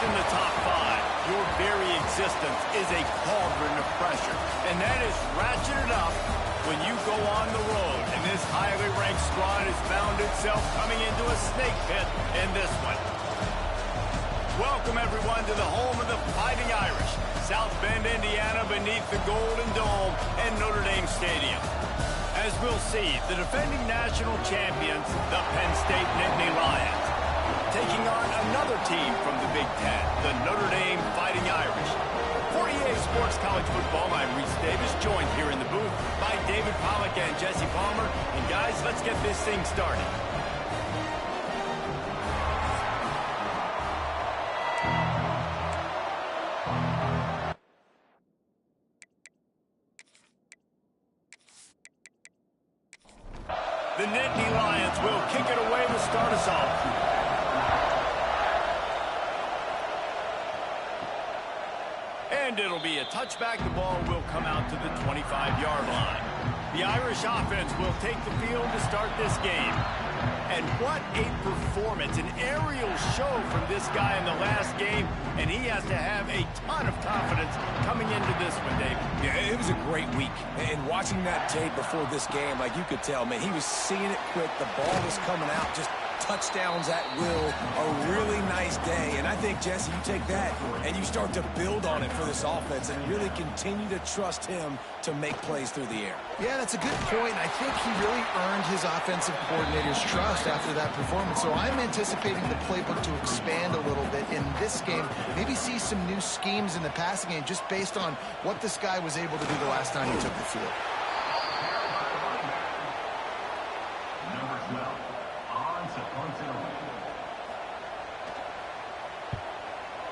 in the top five, your very existence is a cauldron of pressure. And that is ratcheted up when you go on the road. And this highly ranked squad has found itself coming into a snake pit in this one. Welcome, everyone, to the home of the Fighting Irish, South Bend, Indiana, beneath the Golden Dome and Notre Dame Stadium. As we'll see, the defending national champions, the Penn State Nittany Lions, taking on another team from the Big Ten, the Notre Dame Fighting Irish. For EA Sports College Football, I'm Reese Davis, joined here in the booth by David Pollack and Jesse Palmer. And guys, let's get this thing started. The Nittany Lions will kick it away to start us off. And it'll be a touchback. The ball will come out to the 25-yard line. The Irish offense will take the field to start this game. And what a performance, an aerial show from this guy in the last game, and he has to have a ton of confidence coming into this one, David. Yeah, it was a great week. And watching that tape before this game, like you could tell, man, he was seeing it quick. The ball was coming out, just touchdowns at will. A really nice day. And I think, Jesse, you take that and you start to build on it for this offense and really continue to trust him to make plays through the air. Yeah, that's a good point. I think he really earned his offensive coordinator's trust after that performance. So I'm anticipating the playbook to expand a little bit in this game. Maybe see some new schemes in the passing game just based on what this guy was able to do the last time he took the field.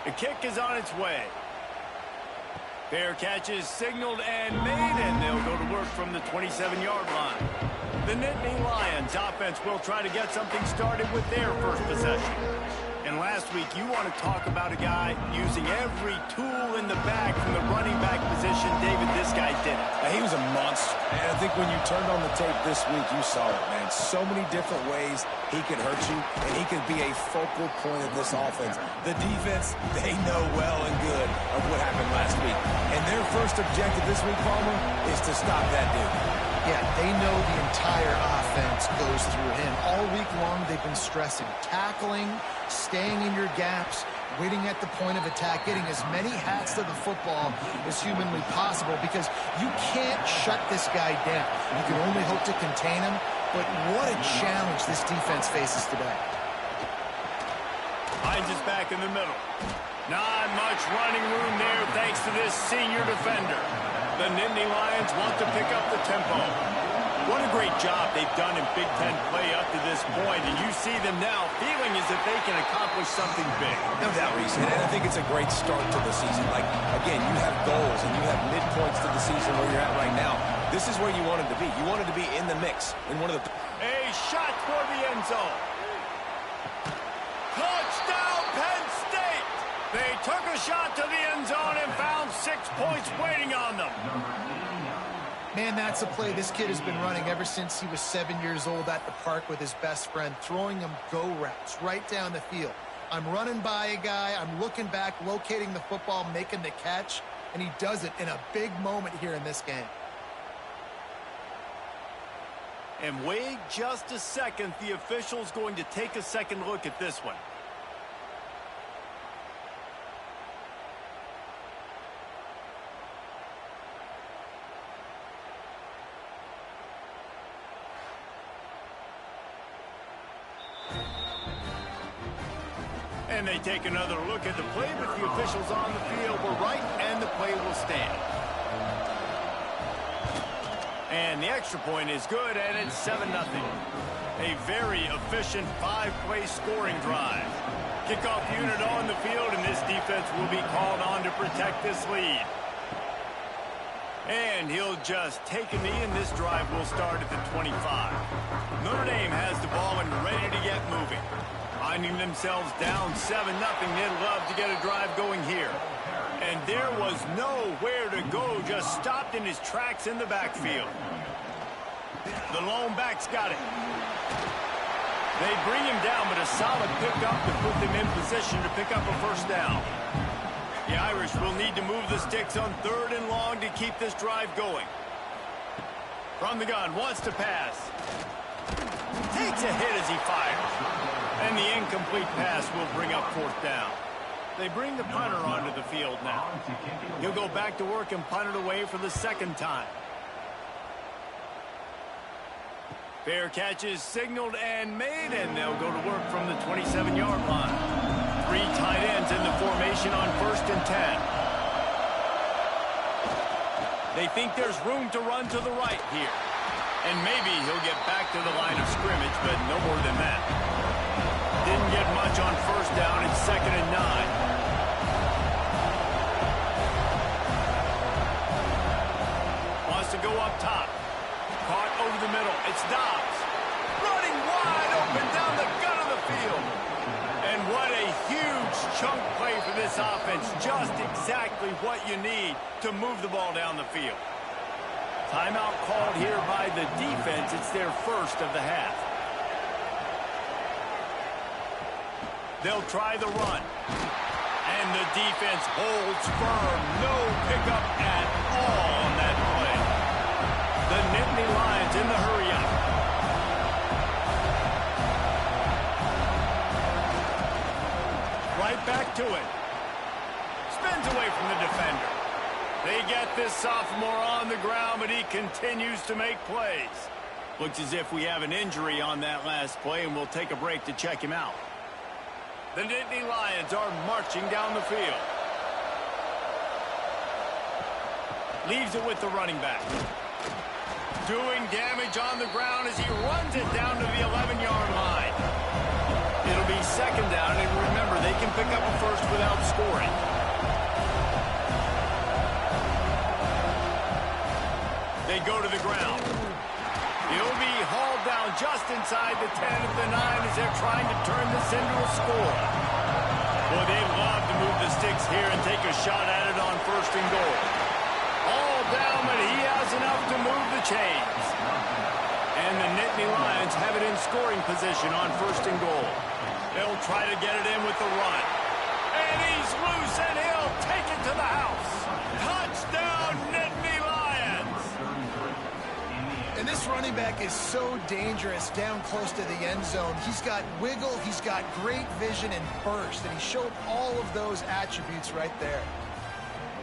The kick is on its way. Fair catch is signaled and made, and they'll go to work from the 27-yard line. The Nittany Lions offense will try to get something started with their first possession. And last week, you want to talk about a guy using every tool in the bag from the running back position. David, this guy did it. He was a monster. And I think when you turned on the tape this week, you saw it, man. So many different ways he could hurt you, and he could be a focal point of this offense. The defense, they know well and good of what happened last week. And their first objective this week, Palmer, is to stop that dude. Yeah, they know the entire offense goes through him. All week long, they've been stressing tackling, staying in your gaps, waiting at the point of attack, getting as many hats to the football as humanly possible because you can't shut this guy down. You can only hope to contain him, but what a challenge this defense faces today. Hines is back in the middle. Not much running room there thanks to this senior defender. The Nittany Lions want to pick up the tempo. What a great job they've done in Big Ten play up to this point, and you see them now feeling as if they can accomplish something big. No doubt, Reese, and I think it's a great start to the season. Like, again, you have goals and you have midpoints to the season where you're at right now. This is where you wanted to be. You wanted to be in the mix in one of the... A shot toward the end zone. Touchdown, Penn State! They took a shot to the end zone and found 6 points waiting on them. Man, that's a play this kid has been running ever since he was 7 years old at the park with his best friend, throwing him go routes right down the field. I'm running by a guy, I'm looking back, locating the football, making the catch, and he does it in a big moment here in this game. And wait just a second, the official's going to take a second look at this one. And they take another look at the play, but the officials on the field were right, and the play will stand. And the extra point is good, and it's 7-0. A very efficient 5-play scoring drive. Kickoff unit on the field, and this defense will be called on to protect this lead. And he'll just take a knee, and this drive will start at the 25. Notre Dame has the ball and ready to get moving. Finding themselves down 7-0, they'd love to get a drive going here. And there was nowhere to go, just stopped in his tracks in the backfield. The lone back's got it. They bring him down, but a solid pickup to put them in position to pick up a first down. The Irish will need to move the sticks on 3rd and long to keep this drive going. From the gun, wants to pass. Takes a hit as he fires. And the incomplete pass will bring up 4th down. They bring the punter onto the field now. He'll go back to work and punt it away for the 2nd time. Fair catch is signaled and made, and they'll go to work from the 27-yard line. 3 tight ends in the formation on 1st and 10. They think there's room to run to the right here. And maybe he'll get back to the line of scrimmage, but no more than that. Didn't get much on 1st down. It's 2nd and 9. Wants to go up top. Caught over the middle. It's Dobbs. Running wide open down the gut of the field. And what a huge chunk play for this offense. Just exactly what you need to move the ball down the field. Timeout called here by the defense. It's their first of the half. They'll try the run. And the defense holds firm. No pickup at all on that play. The Nittany Lions in the hurry-up. Right back to it. Spins away from the defender. They get this sophomore on the ground, but he continues to make plays. Looks as if we have an injury on that last play, and we'll take a break to check him out. The Nittany Lions are marching down the field. Leaves it with the running back. Doing damage on the ground as he runs it down to the 11-yard line. It'll be 2nd down, and remember, they can pick up a first without scoring. They go to the ground. He'll be hauled down just inside the 10 of the 9 as they're trying to turn this into a score. Boy, they love to move the sticks here and take a shot at it on 1st and goal. All down, but he has enough to move the chains. And the Nittany Lions have it in scoring position on 1st and goal. They'll try to get it in with the run. And he's loose, and he'll take it to the house. Touchdown, Nittany Lions! And this running back is so dangerous down close to the end zone. He's got wiggle, he's got great vision and burst, and he showed all of those attributes right there.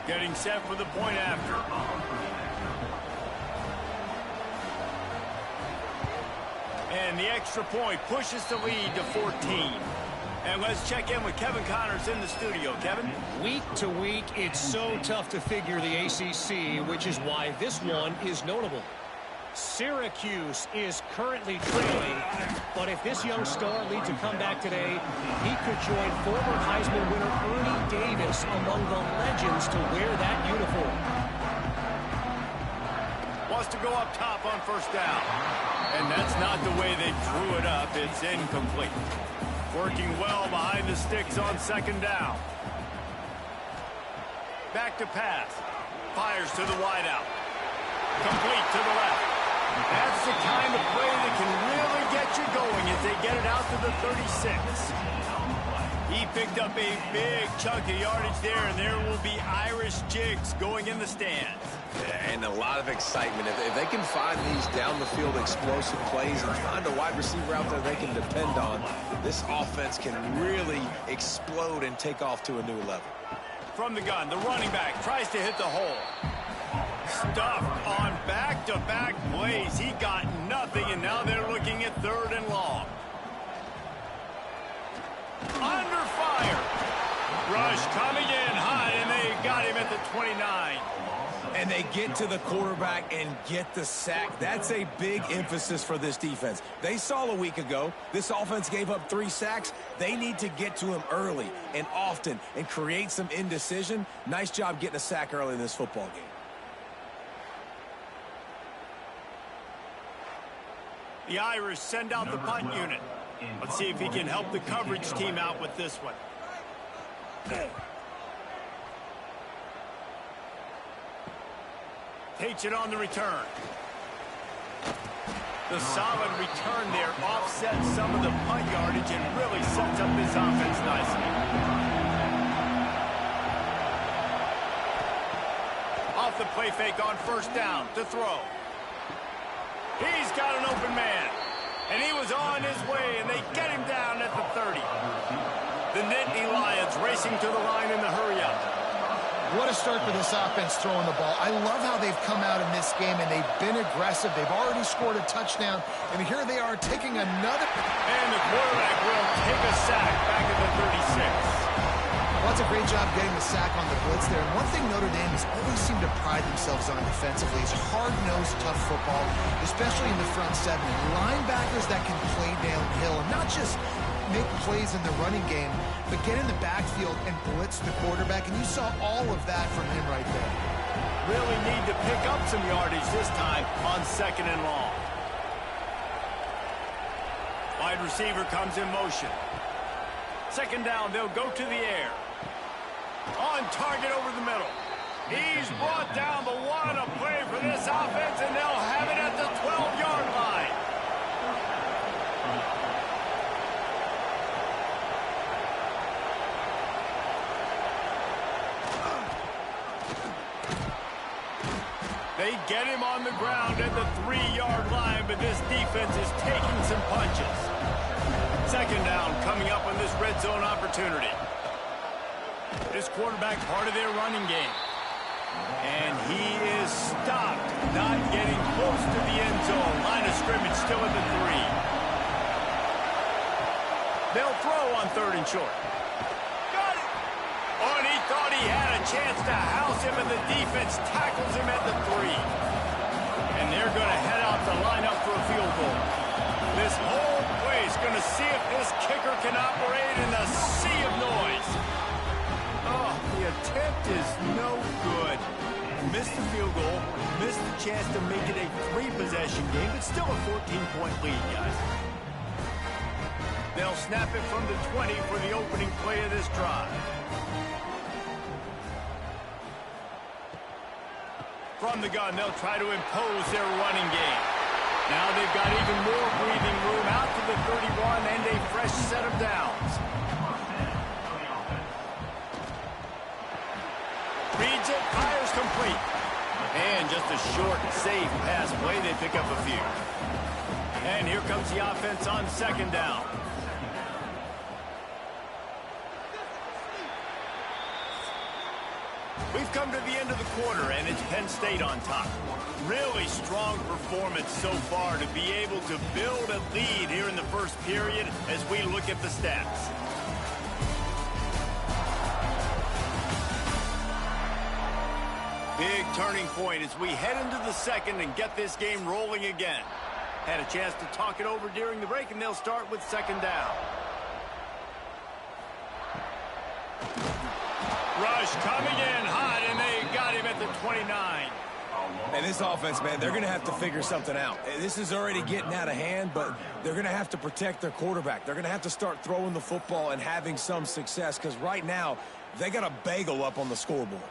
Getting set for the point after. And the extra point pushes the lead to 14. And let's check in with Kevin Connors in the studio. Kevin? Week to week, it's so tough to figure the ACC, which is why this one is notable. Syracuse is currently trailing, but if this young star leads a comeback today, he could join former Heisman winner Ernie Davis among the legends to wear that uniform. Wants to go up top on 1st down. And that's not the way they drew it up. It's incomplete. Working well behind the sticks on 2nd down. Back to pass. Fires to the wideout. Complete to the left. That's the kind of play that can really get you going as they get it out to the 36. He picked up a big chunk of yardage there, and there will be Irish jigs going in the stands. Yeah, and a lot of excitement. If they can find these down-the-field explosive plays and find a wide receiver out there they can depend on, this offense can really explode and take off to a new level. From the gun, the running back tries to hit the hole. Stuffed on back-to-back plays. He got nothing, and now they're looking at 3rd and long. Under fire. Rush coming in high, and they got him at the 29. And they get to the quarterback and get the sack. That's a big emphasis for this defense. They saw a week ago, this offense gave up 3 sacks. They need to get to him early and often and create some indecision. Nice job getting a sack early in this football game. The Irish send out the punt unit. Let's see if he can help the coverage team out with this one. Takes it on the return. The solid return there offsets some of the punt yardage and really sets up this offense nicely. Off the play fake on first down to throw. He's got an open man. And he was on his way, and they get him down at the 30. The Nittany Lions racing to the line in the hurry-up. What a start for this offense throwing the ball. I love how they've come out in this game, and they've been aggressive. They've already scored a touchdown, and here they are taking another. And the quarterback will take a sack back at the 36. Well, that's a great job getting the sack on the blitz there. And one thing Notre Dame has always seemed to pride themselves on defensively is hard-nosed, tough football, especially in the front seven. And linebackers that can play downhill and not just make plays in the running game, but get in the backfield and blitz the quarterback. And you saw all of that from him right there. Really need to pick up some yardage this time on second and long. Wide receiver comes in motion. Second down, they'll go to the air. On target over the middle. He's brought down, but what a play for this offense, and they'll have it at the 12-yard line. They get him on the ground at the 3-yard line, but this defense is taking some punches. Second down coming up on this red zone opportunity. This quarterback part of their running game. And he is stopped, not getting close to the end zone. Line of scrimmage still at the 3. They'll throw on third and short. Got it! Oh, and he thought he had a chance to house him, and the defense tackles him at the 3. And they're going to head out to line up for a field goal. This whole place going to see if this kicker can operate in the sea of noise. Oh, the attempt is no good. Missed the field goal, missed the chance to make it a 3-possession game, but still a 14-point lead, guys. They'll snap it from the 20 for the opening play of this drive. From the gun, they'll try to impose their running game. Now they've got even more breathing room out to the 31 and a fresh set of downs. Reads it, fires complete. And just a short, safe pass play. They pick up a few. And here comes the offense on second down. We've come to the end of the quarter, and it's Penn State on top. Really strong performance so far to be able to build a lead here in the first period as we look at the stats. Big turning point as we head into the second and get this game rolling again. Had a chance to talk it over during the break, and they'll start with second down. Rush coming in hot, and they got him at the 29. And this offense, man, they're going to have to figure something out. This is already getting out of hand, but they're going to have to protect their quarterback. They're going to have to start throwing the football and having some success, because right now, they got a bagel up on the scoreboard.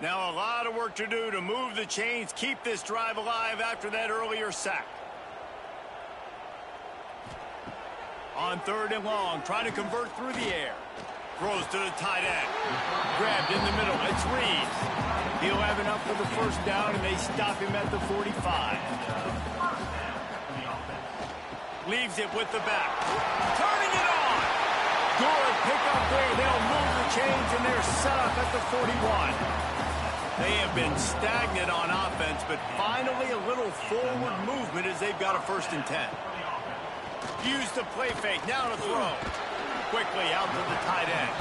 Now a lot of work to do to move the chains, keep this drive alive after that earlier sack. On third and long, trying to convert through the air. Throws to the tight end. Grabbed in the middle. It's Reeves. He'll have enough for the first down, and they stop him at the 45. Leaves it with the back. Turning it on. Good pickup there. They'll move the chains, and they're set up at the 41. They have been stagnant on offense, but finally a little forward movement as they've got a 1st and 10. Use the play fake, now to throw. Quickly out to the tight end.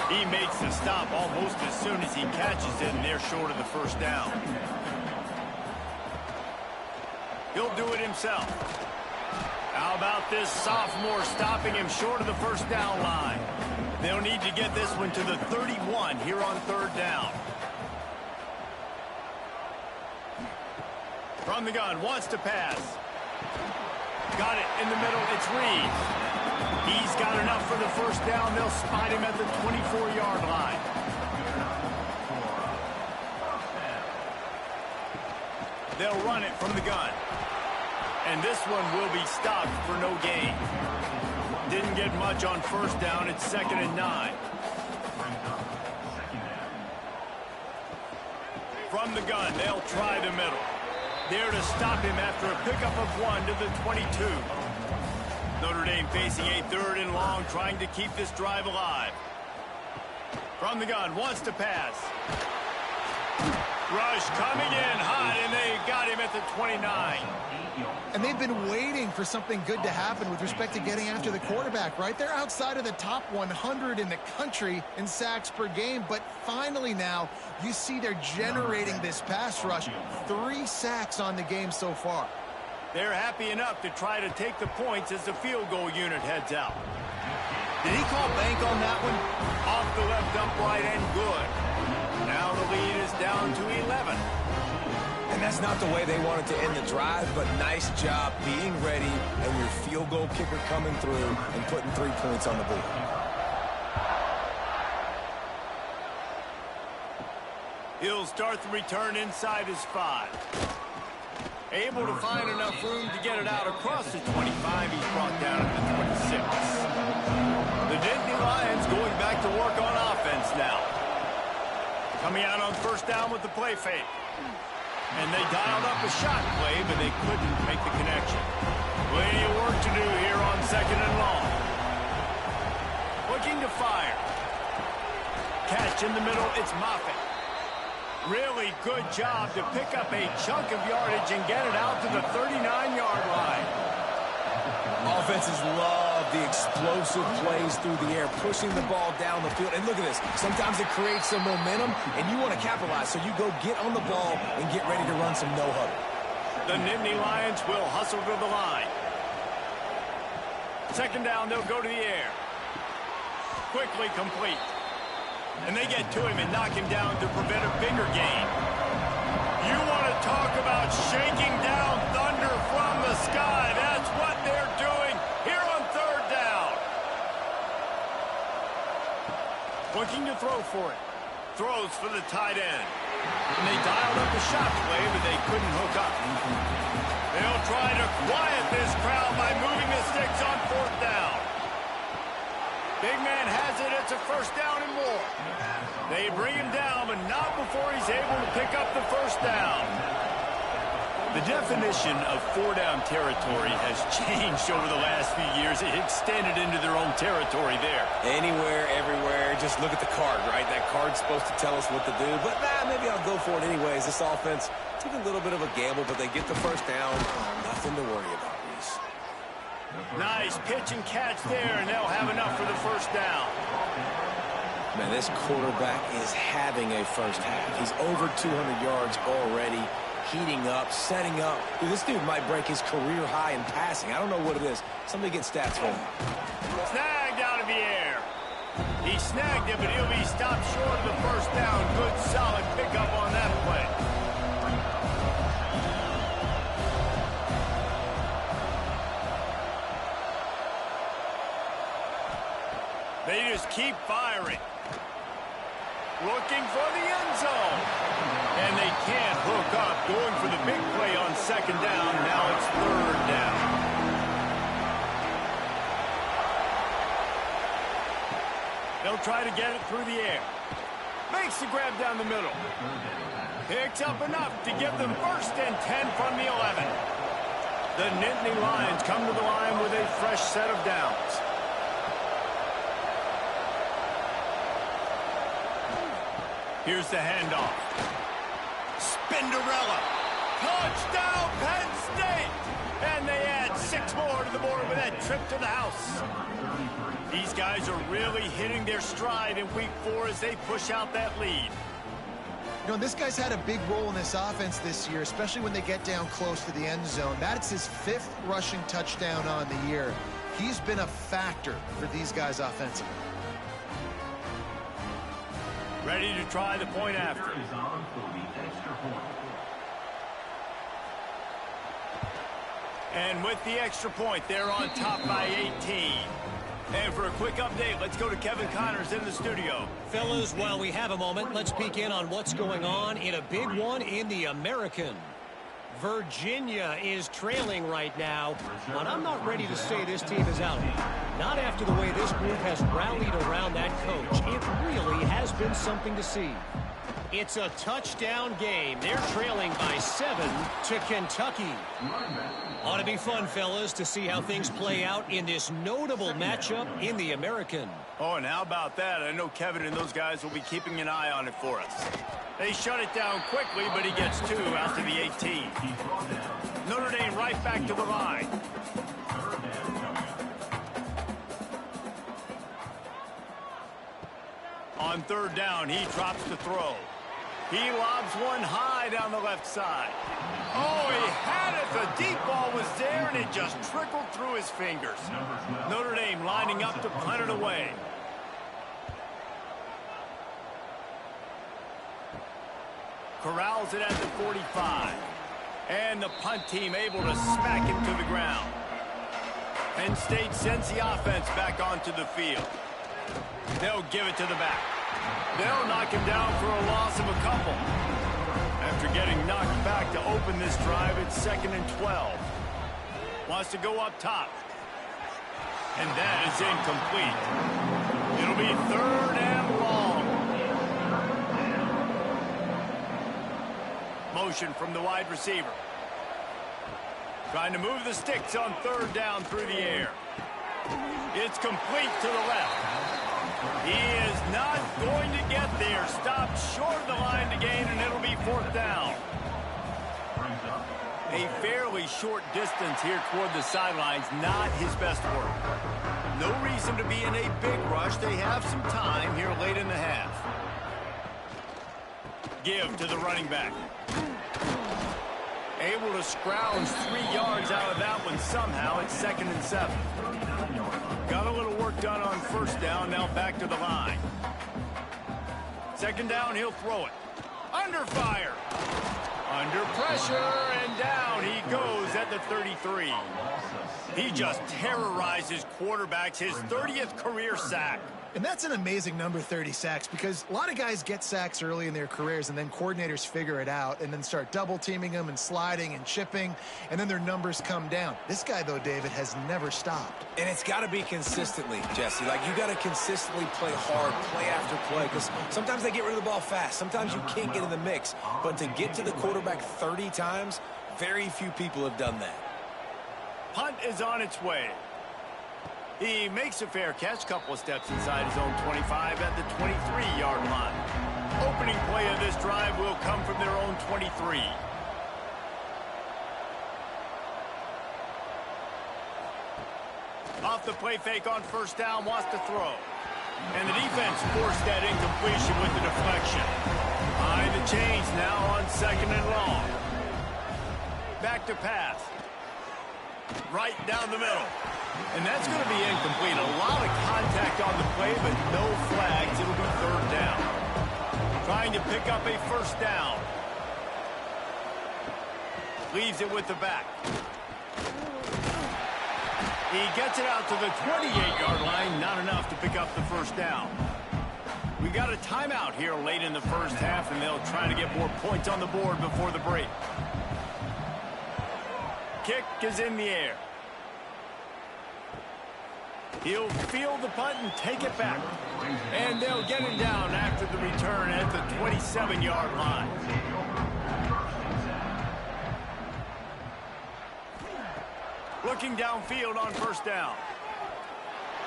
He makes the stop almost as soon as he catches it, and they're short of the first down. He'll do it himself. How about this sophomore stopping him short of the first down line? They'll need to get this one to the 31 here on third down. From the gun, wants to pass. Got it in the middle, it's Reeves. He's got enough for the first down. They'll spot him at the 24-yard line. They'll run it from the gun. And this one will be stopped for no gain. Didn't get much on first down. It's 2nd and 9. From the gun, they'll try the middle. There to stop him after a pickup of 1 to the 22. Notre Dame facing a 3rd and long, trying to keep this drive alive. From the gun, wants to pass. Rush coming in hot, and they got him at the 29. And they've been waiting for something good to happen with respect to getting after the quarterback, right? They're outside of the top 100 in the country in sacks per game, but finally now you see they're generating this pass rush. 3 sacks on the game so far. They're happy enough to try to take the points as the field goal unit heads out. Did he call bank on that one? Off the left upright and good. Now the lead is down to 11. And that's not the way they wanted to end the drive, but nice job being ready and your field goal kicker coming through and putting 3 points on the board. He'll start the return inside his 5. Able to find enough room to get it out across the 25. He's brought down at the 26. The Nittany Lions going back to work on offense now. Coming out on first down with the play fake. And they dialed up a shot play, but they couldn't make the connection. Plenty of work to do here on 2nd and long. Looking to fire. Catch in the middle, it's Moffitt. Really good job to pick up a chunk of yardage and get it out to the 39-yard line. Offenses love the explosive plays through the air, pushing the ball down the field. And look at this. Sometimes it creates some momentum, and you want to capitalize. So you go get on the ball and get ready to run some no-huddle. The Nittany Lions will hustle to the line. 2nd down, they'll go to the air. Quickly complete. And they get to him and knock him down to prevent a bigger gain. You want to talk about shaking down thunder from the sky. That's what they're doing here on 3rd down. Looking to throw for it. Throws for the tight end. And they dialed up a shot play, but they couldn't hook up. They'll try to quiet this crowd by moving the sticks on 4th down. Big man has it. It's a 1st down and more. They bring him down, but not before he's able to pick up the 1st down. The definition of 4-down territory has changed over the last few years. It extended into their own territory there. Anywhere, everywhere. Just look at the card, right? That card's supposed to tell us what to do. But maybe I'll go for it anyways. This offense took a little bit of a gamble, but they get the 1st down. Nothing to worry about, Reese. Nice pitch and catch there, and they'll have enough for the 1st down. Man, this quarterback is having a first half. He's over 200 yards already, heating up, setting up. Dude, this dude might break his career high in passing. I don't know what it is. Somebody get stats for him. Snagged out of the air. He snagged it, but he'll be stopped short of the 1st down. Good, solid pickup on that play. They just keep firing. Looking for the end zone. And they can't hook up. Going for the big play on 2nd down. Now it's 3rd down. They'll try to get it through the air. Makes the grab down the middle. Picks up enough to give them 1st and 10 from the 11. The Nittany Lions come to the line with a fresh set of downs. Here's the handoff. Spinderella. Touchdown, Penn State! And they add 6 more to the board with that trip to the house. These guys are really hitting their stride in week 4 as they push out that lead. You know, this guy's had a big role in this offense this year, especially when they get down close to the end zone. That's his 5th rushing touchdown on the year. He's been a factor for these guys offensively. Ready to try the point after. And with the extra point, they're on top by 18. And for a quick update, let's go to Kevin Connors in the studio. Fellas, while we have a moment, let's peek in on what's going on in a big one in the American. Virginia is trailing right now, but I'm not ready to say this team is out. Not after the way this group has rallied around that coach. It really has been something to see. It's a touchdown game. They're trailing by 7 to Kentucky. Ought to be fun, fellas, to see how things play out in this notable matchup in the American. Oh, and how about that? I know Kevin and those guys will be keeping an eye on it for us. They shut it down quickly, but he gets 2 out to the 18. Notre Dame right back to the line. On 3rd down, he drops the throw. He lobs one high down the left side. Oh, he had it. The deep ball was there, and it just trickled through his fingers. Notre Dame lining up to punt it away. Corrals it at the 45. And the punt team able to smack him to the ground. Penn State sends the offense back onto the field. They'll give it to the back. They'll knock him down for a loss of a couple. After getting knocked back to open this drive, it's 2nd and 12. Wants to go up top. And that is incomplete. It'll be 3rd and long. Motion from the wide receiver. Trying to move the sticks on 3rd down through the air. It's complete to the left. He is not going to get there. Stopped short of the line to gain, and it'll be 4th down. A fairly short distance here toward the sidelines, not his best work. No reason to be in a big rush. They have some time here late in the half. Give to the running back. Able to scrounge 3 yards out of that one somehow. It's 2nd and 7. Got a little work done on 1st down. Now back to the line. 2nd down, he'll throw it. Under fire. Under pressure, and down he goes at the 33. He just terrorizes quarterbacks. His 30th career sack. And that's an amazing number, 30 sacks, because a lot of guys get sacks early in their careers, and then coordinators figure it out and then start double-teaming them and sliding and chipping, and then their numbers come down. This guy, though, David, has never stopped. And it's got to be consistently, Jesse. Like, you got to consistently play hard, play after play, because sometimes they get rid of the ball fast. Sometimes you can't get in the mix. But to get to the quarterback 30 times, very few people have done that. Punt is on its way. He makes a fair catch, couple of steps inside his own 25 at the 23-yard line. Opening play of this drive will come from their own 23. Off the play fake on 1st down, wants to throw. And the defense forced that incompletion with the deflection. Behind the chains now on 2nd and long. Back to pass. Right down the middle. And that's going to be incomplete. A lot of contact on the play, but no flags. It'll be 3rd down. Trying to pick up a 1st down. Leaves it with the back. He gets it out to the 28-yard line. Not enough to pick up the 1st down. We got a timeout here late in the 1st half, and they'll try to get more points on the board before the break. Kick is in the air. He'll field the punt and take it back. And they'll get him down after the return at the 27-yard line. Looking downfield on 1st down.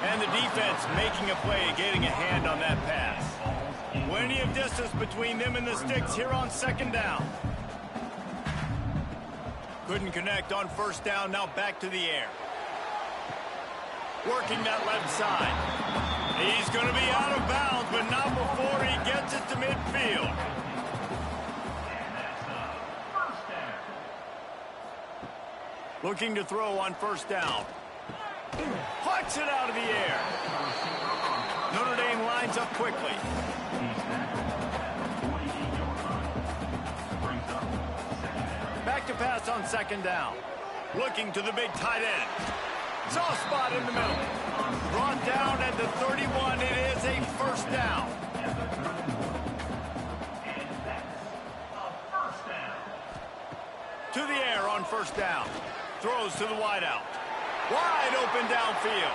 And the defense making a play, getting a hand on that pass. Plenty of distance between them and the sticks here on 2nd down. Couldn't connect on 1st down, now back to the air. Working that left side. He's going to be out of bounds, but not before he gets it to midfield. Looking to throw on 1st down. Plucks it out of the air. Notre Dame lines up quickly. Back to pass on 2nd down. Looking to the big tight end. Soft spot in the middle. Brought down at the 31. It is a 1st down. To the air. on first down. Throws to the wideout. Wide open downfield.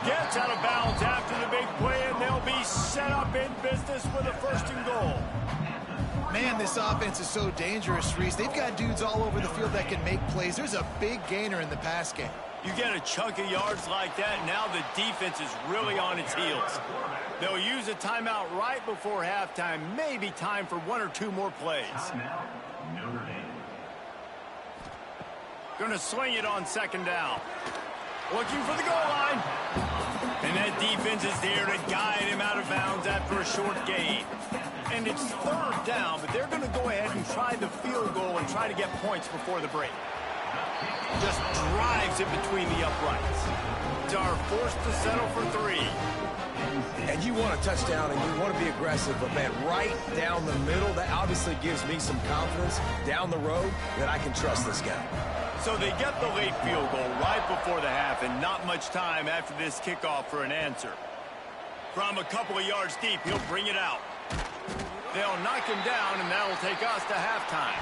Gets out of bounds after the big play, and they'll be set up in business with a 1st and goal. Man, this offense is so dangerous, Reese. They've got dudes all over the field that can make plays. There's a big gainer in the pass game. You get a chunk of yards like that, now the defense is really on its heels. They'll use a timeout right before halftime, maybe time for 1 or 2 more plays. Gonna swing it on 2nd down. Looking for the goal line. And that defense is there to guide him out of bounds after a short gain. And it's 3rd down, but they're going to go ahead and try the field goal and try to get points before the break. Just drives it between the uprights. Are forced to settle for 3. And you want a touchdown and you want to be aggressive, but man, right down the middle, that obviously gives me some confidence down the road that I can trust this guy. So they get the late field goal right before the half, and not much time after this kickoff for an answer. From a couple of yards deep, he'll bring it out. They'll knock him down, and that'll take us to halftime.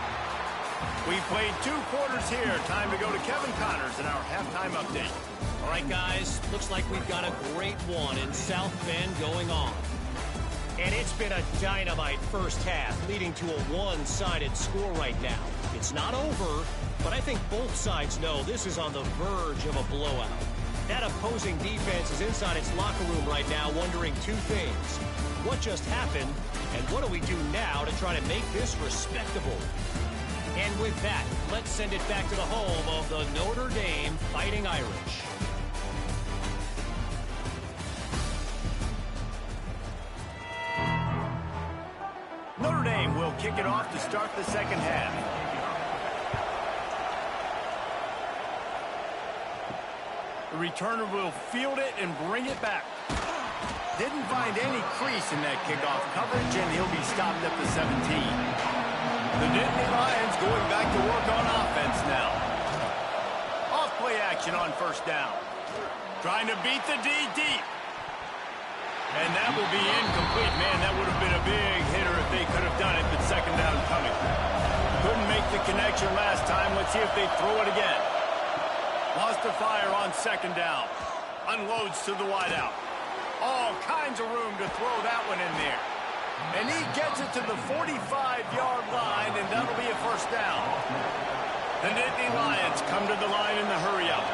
We played 2 quarters here. Time to go to Kevin Connors in our halftime update. All right, guys, looks like we've got a great one in South Bend going on. And it's been a dynamite first half, leading to a one-sided score right now. It's not over, but I think both sides know this is on the verge of a blowout. That opposing defense is inside its locker room right now wondering 2 things. What just happened, and what do we do now to try to make this respectable? And with that, let's send it back to the home of the Notre Dame Fighting Irish. Notre Dame will kick it off to start the 2nd half. The returner will field it and bring it back. Didn't find any crease in that kickoff coverage, and he'll be stopped at the 17. The Nittany Lions going back to work on offense now. Off play action on first down. Trying to beat the D deep. And that will be incomplete. Man, that would have been a big hitter if they could have done it, but 2nd down coming. Couldn't make the connection last time. Let's see if they throw it again. Lost a fire on 2nd down. Unloads to the wideout. All kinds of room to throw that one in there. And he gets it to the 45-yard line, and that'll be a 1st down. The Nittany Lions come to the line in the hurry-up.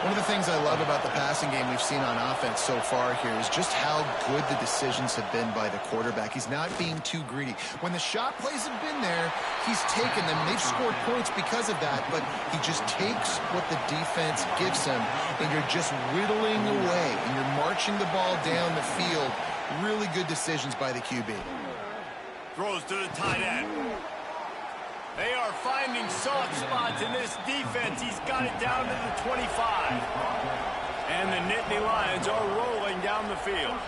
One of the things I love about the passing game we've seen on offense so far here is just how good the decisions have been by the quarterback. He's not being too greedy. When the shot plays have been there, he's taken them. They've scored points because of that, but he just takes what the defense gives him, and you're just whittling away, and you're marching the ball down the field. Really good decisions by the QB. Throws to the tight end. They are finding soft spots in this defense. He's got it down to the 25. And the Nittany Lions are rolling down the field.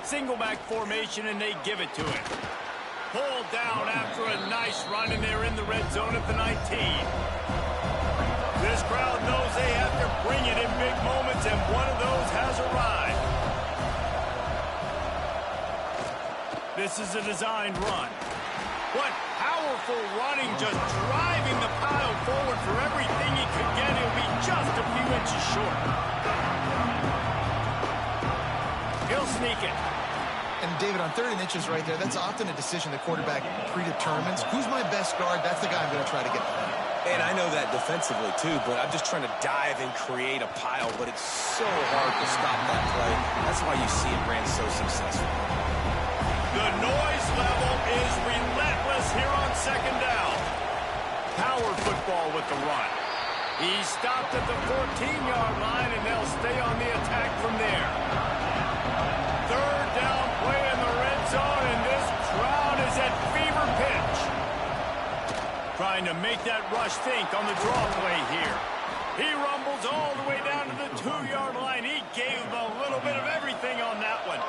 Single back formation, and they give it to him. Pulled down after a nice run, and they're in the red zone at the 19. This crowd knows they have to bring it in big moments, and one of those has arrived. This is a designed run. What powerful running, just driving the pile forward for everything he could get. He'll be just a few inches short. He'll sneak it. And David, on 3rd and inches right there, that's often a decision the quarterback predetermines. Who's my best guard? That's the guy I'm going to try to get behind. And I know that defensively, too, but I'm just trying to dive and create a pile, but it's so hard to stop that play. That's why you see it ran so successful. The noise level is relentless here on 2nd down. Power football with the run. He's stopped at the 14-yard line, and they'll stay on the attack from there. 3rd down play in the red zone, and this crowd is at fever pitch. Trying to make that rush think on the draw play here. He rumbles all the way down to the 2-yard line. He gave a little bit of everything on that one.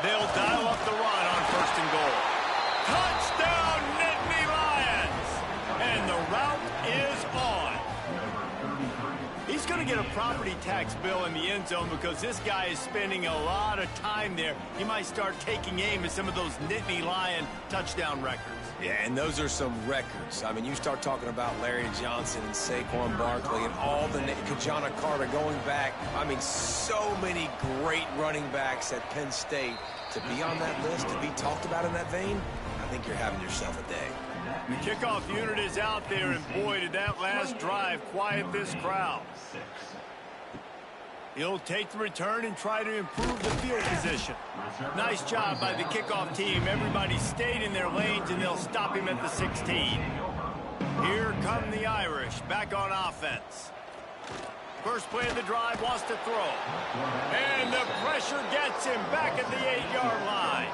They'll dial up the run on 1st and goal. Touchdown, Nittany Lions! And the route is on. He's going going to get a property tax bill in the end zone because this guy is spending a lot of time there. He might start taking aim at some of those Nittany Lion touchdown records. Yeah, and those are some records. I mean, you start talking about Larry Johnson and Saquon Barkley and all the Kajana Carter going back. I mean, so many great running backs at Penn State. To be on that list, to be talked about in that vein, I think you're having yourself a day. The kickoff unit is out there, and boy, did that last drive quiet this crowd. He'll take the return and try to improve the field position. Nice job by the kickoff team. Everybody stayed in their lanes, and they'll stop him at the 16. Here come the Irish, back on offense. First play of the drive, wants to throw. And the pressure gets him back at the 8-yard line.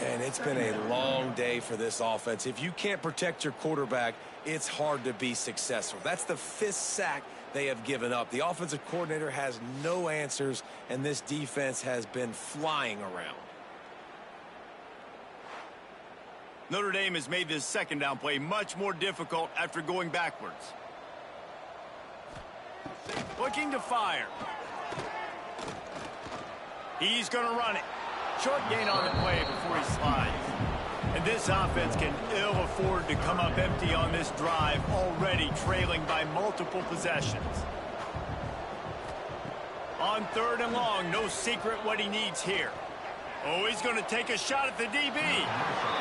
And it's been a long day for this offense. If you can't protect your quarterback, it's hard to be successful. That's the 5th sack they have given up. The offensive coordinator has no answers, and this defense has been flying around. Notre Dame has made this second down play much more difficult after going backwards. Looking to fire. He's going to run it. Short gain on the play before he slides. And this offense can ill afford to come up empty on this drive, already trailing by multiple possessions. On 3rd and long, no secret what he needs here. Oh, he's going to take a shot at the DB.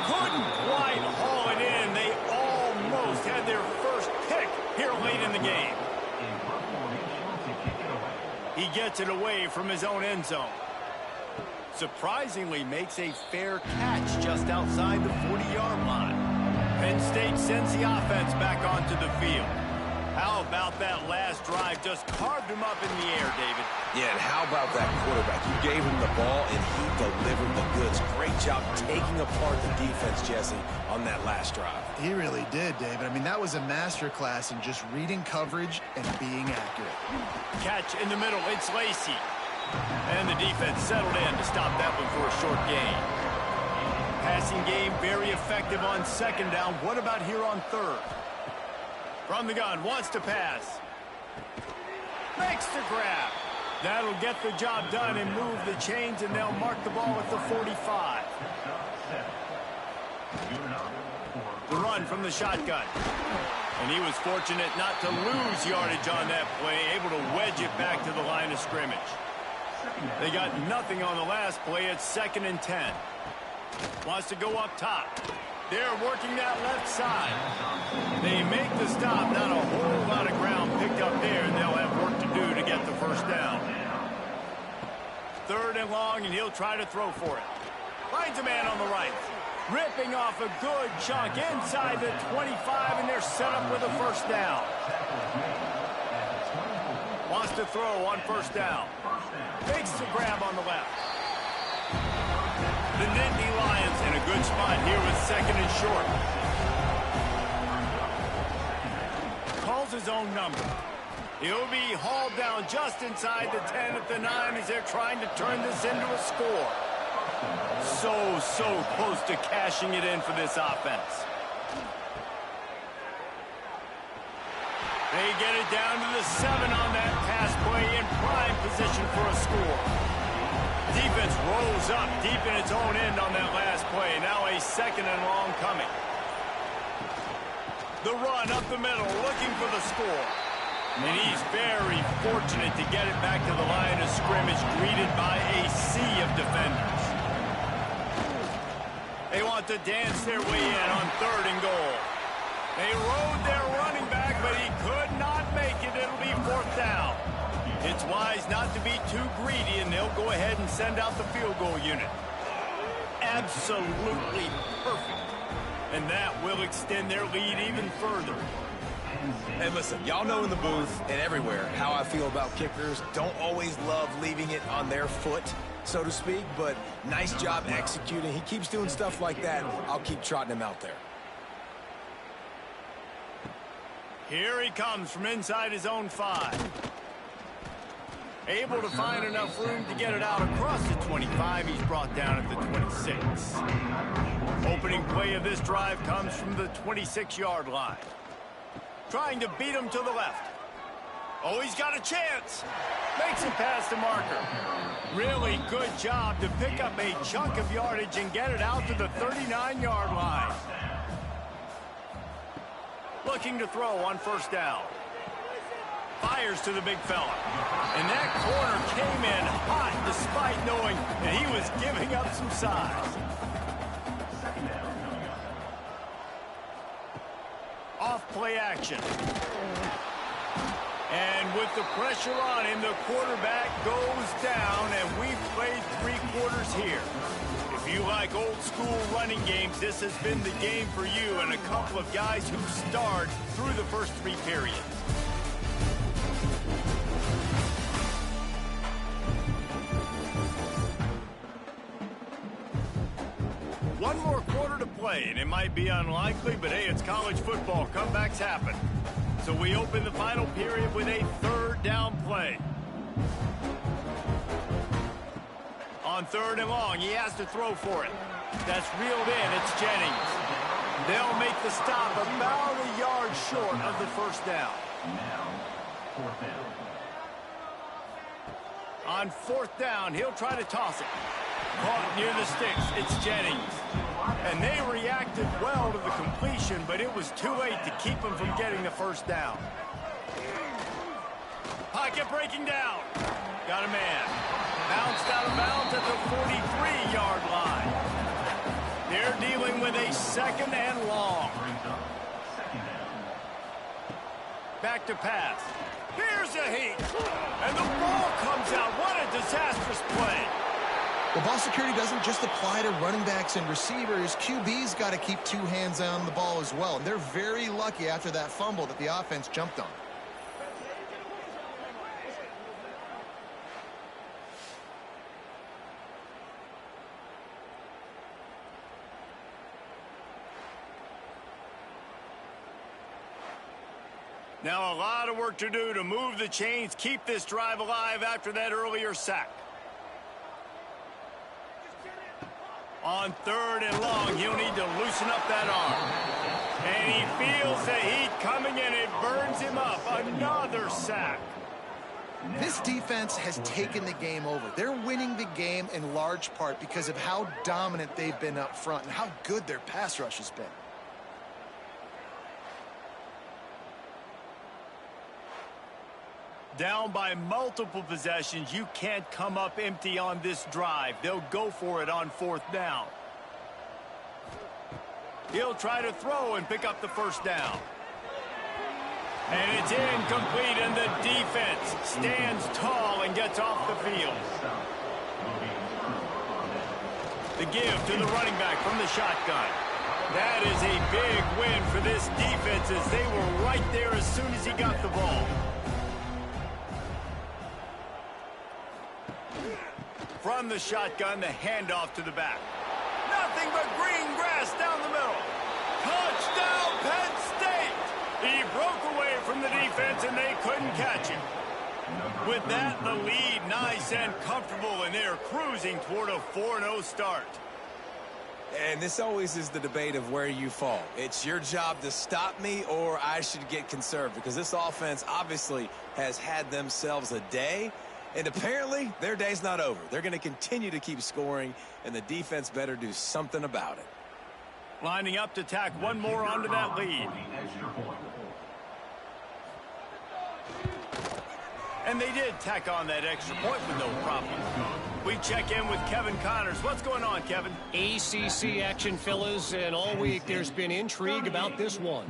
Couldn't quite haul it in. They almost had their first pick here late in the game. He gets it away from his own end zone. Surprisingly makes a fair catch just outside the 40-yard line. Penn State sends the offense back onto the field. How about that last drive? Just carved him up in the air, David. Yeah, and how about that quarterback? You gave him the ball, and he delivered the goods. Great job taking apart the defense, Jesse, on that last drive. He really did, David. I mean, that was a masterclass in just reading coverage and being accurate. Catch in the middle. It's Lacey. And the defense settled in to stop that one for a short gain. Passing game very effective on 2nd down. What about here on 3rd? From the gun, wants to pass. Makes the grab. That'll get the job done and move the chains, and they'll mark the ball at the 45. The run from the shotgun. And he was fortunate not to lose yardage on that play, able to wedge it back to the line of scrimmage. They got nothing on the last play. It's 2nd and 10. Wants to go up top. They're working that left side. They make the stop. Not a whole lot of ground picked up there, and they'll have work to do to get the first down. 3rd and long, and he'll try to throw for it. Finds a man on the right. Ripping off a good chunk inside the 25, and they're set up with a first down. Wants to throw on 1st down. Makes the grab on the left. The Nittany Lions in a good spot here with 2nd and short. Calls his own number. He'll be hauled down just inside the 10 at the 9 as they're trying to turn this into a score. So close to cashing it in for this offense. They get it down to the 7 on that pass play in prime position for a score. Defense rolls up deep in its own end on that last play. Now a 2nd and long coming. The run up the middle, looking for the score. And he's very fortunate to get it back to the line of scrimmage, greeted by a sea of defenders. They want to dance their way in on 3rd and goal. They rode their running back, but he could not make it. It'll be 4th down. It's wise not to be too greedy, and they'll go ahead and send out the field goal unit. Absolutely perfect. And that will extend their lead even further. And listen, y'all know in the booth and everywhere how I feel about kickers. Don't always love leaving it on their foot, so to speak, but nice job executing. He keeps doing stuff like that. I'll keep trotting him out there. Here he comes from inside his own 5. Able to find enough room to get it out across the 25. He's brought down at the 26. Opening play of this drive comes from the 26-yard line. Trying to beat him to the left. Oh, he's got a chance. Makes it past the marker. Really good job to pick up a chunk of yardage and get it out to the 39-yard line. Looking to throw on first down. Fires to the big fella. And that corner came in hot despite knowing that he was giving up some size. Off play action. And with the pressure on him, the quarterback goes down, and we've played 3 quarters here. If you like old-school running games, this has been the game for you and a couple of guys who starred through the first 3 periods. One more quarter to play, and it might be unlikely, but hey, it's college football. Comebacks happen. So we open the final period with a 3rd down play. On 3rd and long, he has to throw for it. That's reeled in. It's Jennings. They'll make the stop about a yard short of the first down. Now, 4th down. On 4th down, he'll try to toss it. Caught near the sticks. It's Jennings. And they reacted well to the completion, but it was too late to keep them from getting the first down. Pocket breaking down. Got a man. Bounced out of bounds at the 43-yard line. They're dealing with a 2nd and long. Back to pass. Here's a heat. And the ball comes out. What a disastrous play. Well, ball security doesn't just apply to running backs and receivers. QB's got to keep 2 hands on the ball as well. And they're very lucky after that fumble that the offense jumped on. Now a lot of work to do to move the chains, keep this drive alive after that earlier sack. On 3rd and long, he'll need to loosen up that arm. And he feels the heat coming and it burns him up. Another sack. This defense has taken the game over. They're winning the game in large part because of how dominant they've been up front and how good their pass rush has been. Down by multiple possessions, you can't come up empty on this drive. They'll go for it on 4th down. He'll try to throw and pick up the first down. And it's incomplete, and the defense stands tall and gets off the field. The give to the running back from the shotgun. That is a big win for this defense as they were right there as soon as he got the ball. From the shotgun, the handoff to the back. Nothing but green grass down the middle. Touchdown, Penn State! He broke away from the defense, and they couldn't catch him. With that, the lead nice and comfortable, and they're cruising toward a 4-0 start. And this always is the debate of where you fall. It's your job to stop me, or I should get conserved, because this offense obviously has had themselves a day. And apparently, their day's not over. They're going to continue to keep scoring, and the defense better do something about it. Lining up to tack one more onto that lead. And they did tack on that extra point with no problem. We check in with Kevin Connors. What's going on, Kevin? ACC action, fellas, and all week there's been intrigue about this one.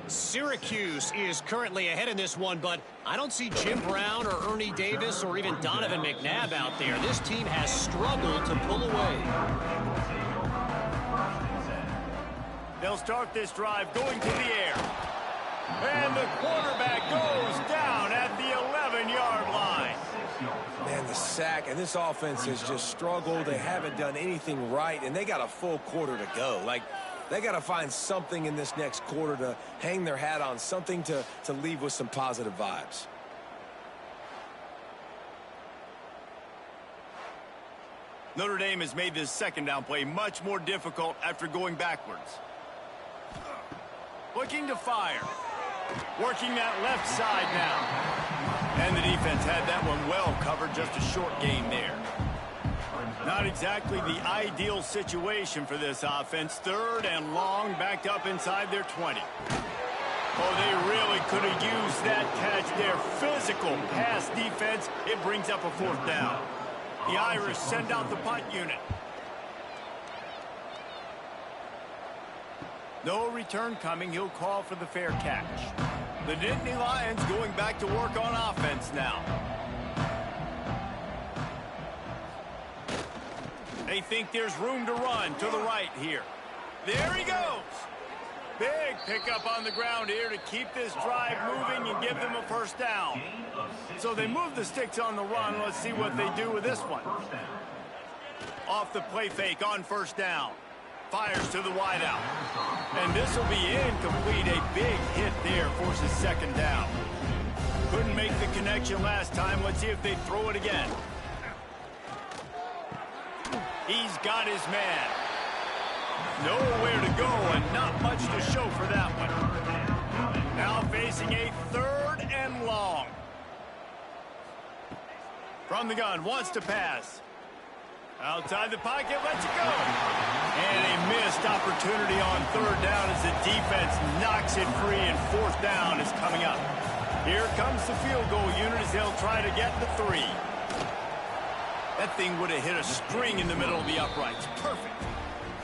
Syracuse is currently ahead in this one, but I don't see Jim Brown or Ernie Davis or even Donovan McNabb out there. This team has struggled to pull away. They'll start this drive going to the air. And the quarterback goes down at the 11-yard line. Man, the sack, and this offense has just struggled. They haven't done anything right, and they got a full quarter to go. Like, they got to find something in this next quarter to hang their hat on, something to leave with some positive vibes. Notre Dame has made this 2nd down play much more difficult after going backwards. Looking to fire. Working that left side now. And the defense had that one well covered, just a short gain there. Not exactly the ideal situation for this offense. 3rd and long, backed up inside their 20. Oh, they really could have used that catch there. Physical pass defense. It brings up a 4th down. The Irish send out the punt unit. No return coming. He'll call for the fair catch. The Nittany Lions going back to work on offense now. They think there's room to run to the right here. There he goes. Big pickup on the ground here to keep this drive moving and give them a 1st down. So they move the sticks on the run. Let's see what they do with this one. Off the play fake on 1st down. Fires to the wideout. And this will be incomplete. A big hit there forces 2nd down. Couldn't make the connection last time. Let's see if they throw it again. He's got his man. Nowhere to go and not much to show for that one. Now facing a 3rd and long. From the gun, wants to pass. Outside the pocket, lets it go. And a missed opportunity on 3rd down as the defense knocks it free, and 4th down is coming up. Here comes the field goal unit as they'll try to get the 3. That thing would have hit a string in the middle of the uprights. Perfect.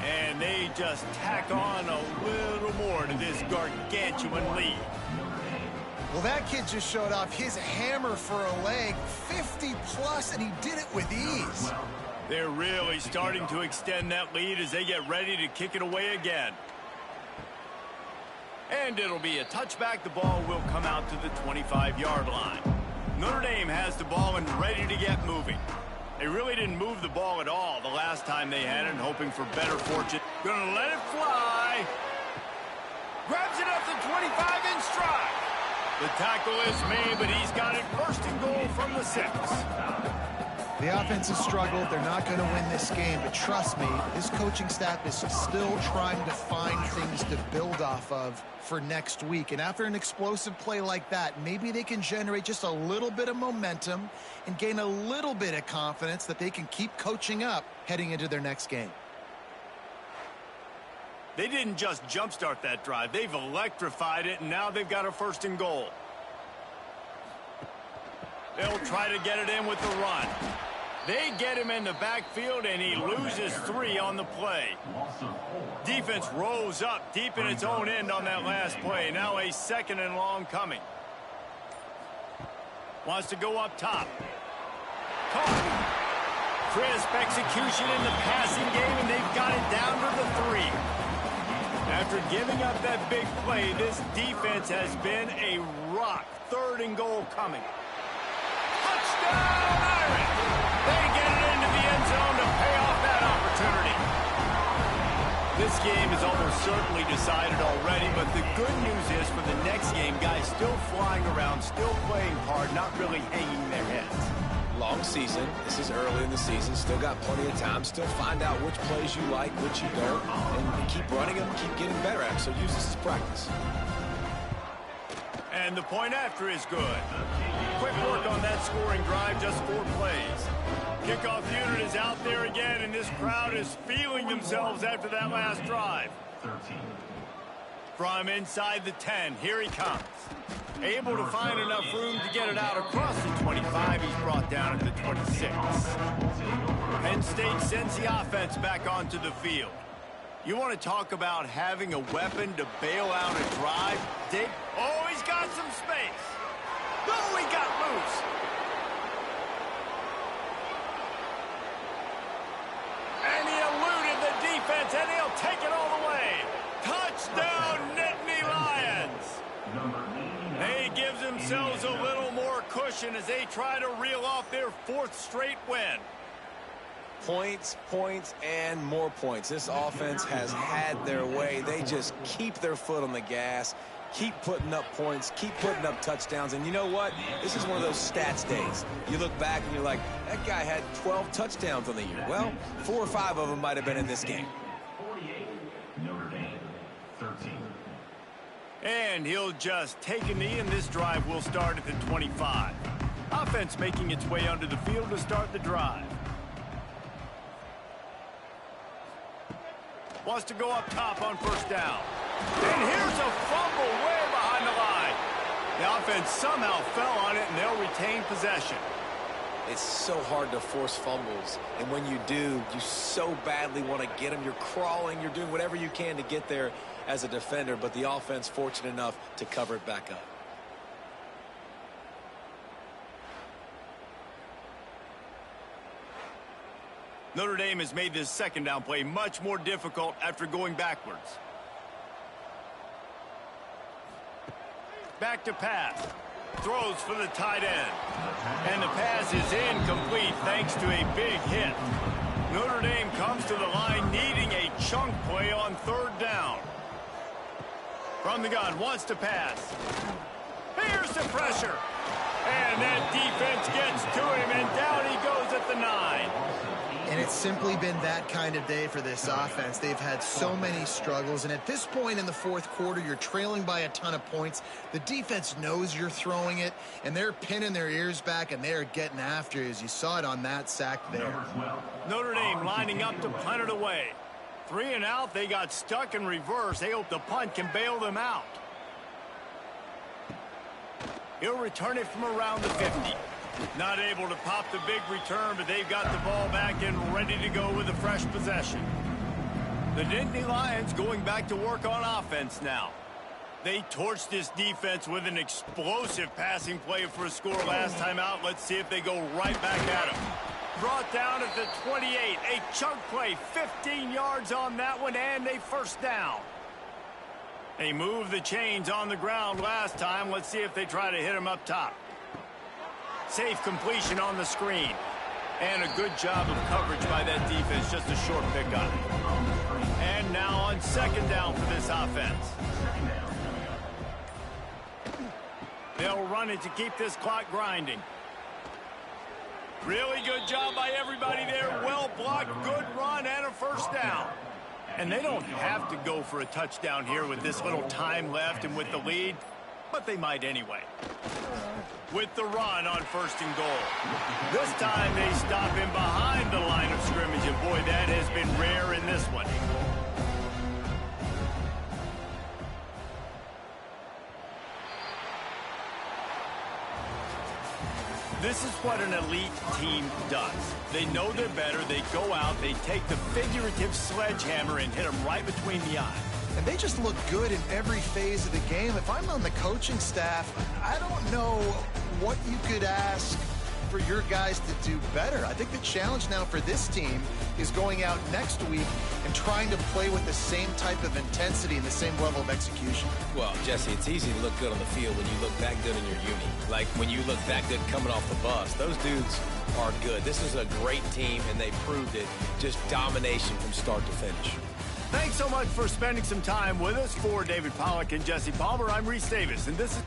And they just tack on a little more to this gargantuan lead. Well, that kid just showed off his hammer for a leg, 50+, and he did it with ease. They're really starting to extend that lead as they get ready to kick it away again. And it'll be a touchback. The ball will come out to the 25-yard line. Notre Dame has the ball and ready to get moving. They really didn't move the ball at all the last time they had it, hoping for better fortune. Gonna let it fly. Grabs it up to 25 in stride. The tackle is made, but he's got it 1st and goal from the 6. The offense has struggled. They're not going to win this game, but trust me, this coaching staff is still trying to find things to build off of for next week. And after an explosive play like that, maybe they can generate just a little bit of momentum and gain a little bit of confidence that they can keep coaching up heading into their next game. They didn't just jumpstart that drive. They've electrified it, and now they've got a 1st and goal. They'll try to get it in with the run. They get him in the backfield, and he loses 3 on the play. Defense rose up deep in its own end on that last play. Now a 2nd and long coming. Wants to go up top. Caught. Crisp execution in the passing game, and they've got it down to the 3. After giving up that big play, this defense has been a rock. 3rd and goal coming. Touchdown, Irish! They get it into the end zone to pay off that opportunity. This game is almost certainly decided already, but the good news is for the next game, guys still flying around, still playing hard, not really hanging their heads. Long season. This is early in the season. Still got plenty of time. Still find out which plays you like, which you don't, and keep running them, keep getting better at them. So use this as practice. And the point after is good. Quick work on that scoring drive, just 4 plays. Kickoff unit is out there again, and this crowd is feeling themselves after that last drive. From inside the 10, here he comes. Able to find enough room to get it out across the 25. He's brought down at the 26. Penn State sends the offense back onto the field. You want to talk about having a weapon to bail out a drive? Oh, he's got some space. Oh, he got loose. And he eluded the defense, and he'll take it all the way. Touchdown, Nittany Lions. They give themselves a little more cushion as they try to reel off their 4th straight win. Points, points, and more points. This offense has had their way. They just keep their foot on the gas, keep putting up points, keep putting up touchdowns. And you know what? This is one of those stats days. You look back and you're like, that guy had 12 touchdowns on the year. Well, 4 or 5 of them might have been in this game. 48, Notre Dame, 13. And he'll just take a knee, and this drive will start at the 25. Offense making its way onto the field to start the drive. Wants to go up top on first down. And here's a fumble way behind the line. The offense somehow fell on it, and they'll retain possession. It's so hard to force fumbles, and when you do, you so badly want to get them. You're crawling, you're doing whatever you can to get there as a defender, but the offense fortunate enough to cover it back up. Notre Dame has made this second down play much more difficult after going backwards. Back to pass. Throws for the tight end. And the pass is incomplete thanks to a big hit. Notre Dame comes to the line needing a chunk play on third down. From the gun, wants to pass. Here's the pressure. And that defense gets to him, and down he goes at the 9. And it's simply been that kind of day for this offense. They've had so many struggles, and at this point in the fourth quarter, you're trailing by a ton of points. The defense knows you're throwing it, and they're pinning their ears back, and they're getting after you, as you saw it on that sack there. Notre Dame lining up to punt it away. 3 and out, they got stuck in reverse. They hope the punt can bail them out. He'll return it from around the 50. Not able to pop the big return, but they've got the ball back and ready to go with a fresh possession. The Nittany Lions going back to work on offense now. They torched this defense with an explosive passing play for a score last time out. Let's see if they go right back at him. Brought down at the 28. A chunk play, 15 yards on that one, and a first down. They moved the chains on the ground last time. Let's see if they try to hit him up top. Safe completion on the screen. And a good job of coverage by that defense. Just a short pickup. And now on second down for this offense. They'll run it to keep this clock grinding. Really good job by everybody there. Well blocked, good run, and a first down. And they don't have to go for a touchdown here with this little time left and with the lead, but they might anyway. With the run on first and goal. This time they stop him behind the line of scrimmage, and boy, that has been rare in this one. This is what an elite team does. They know they're better, they go out, they take the figurative sledgehammer and hit them right between the eyes. And they just look good in every phase of the game. If I'm on the coaching staff, I don't know what you could ask for your guys to do better. I think the challenge now for this team is going out next week and trying to play with the same type of intensity and the same level of execution. Well, Jesse, it's easy to look good on the field when you look that good in your uni. Like when you look that good coming off the bus. Those dudes are good. This is a great team, and they proved it. Just domination from start to finish. Thanks so much for spending some time with us. For David Pollack and Jesse Palmer, I'm Reese Davis, and this is...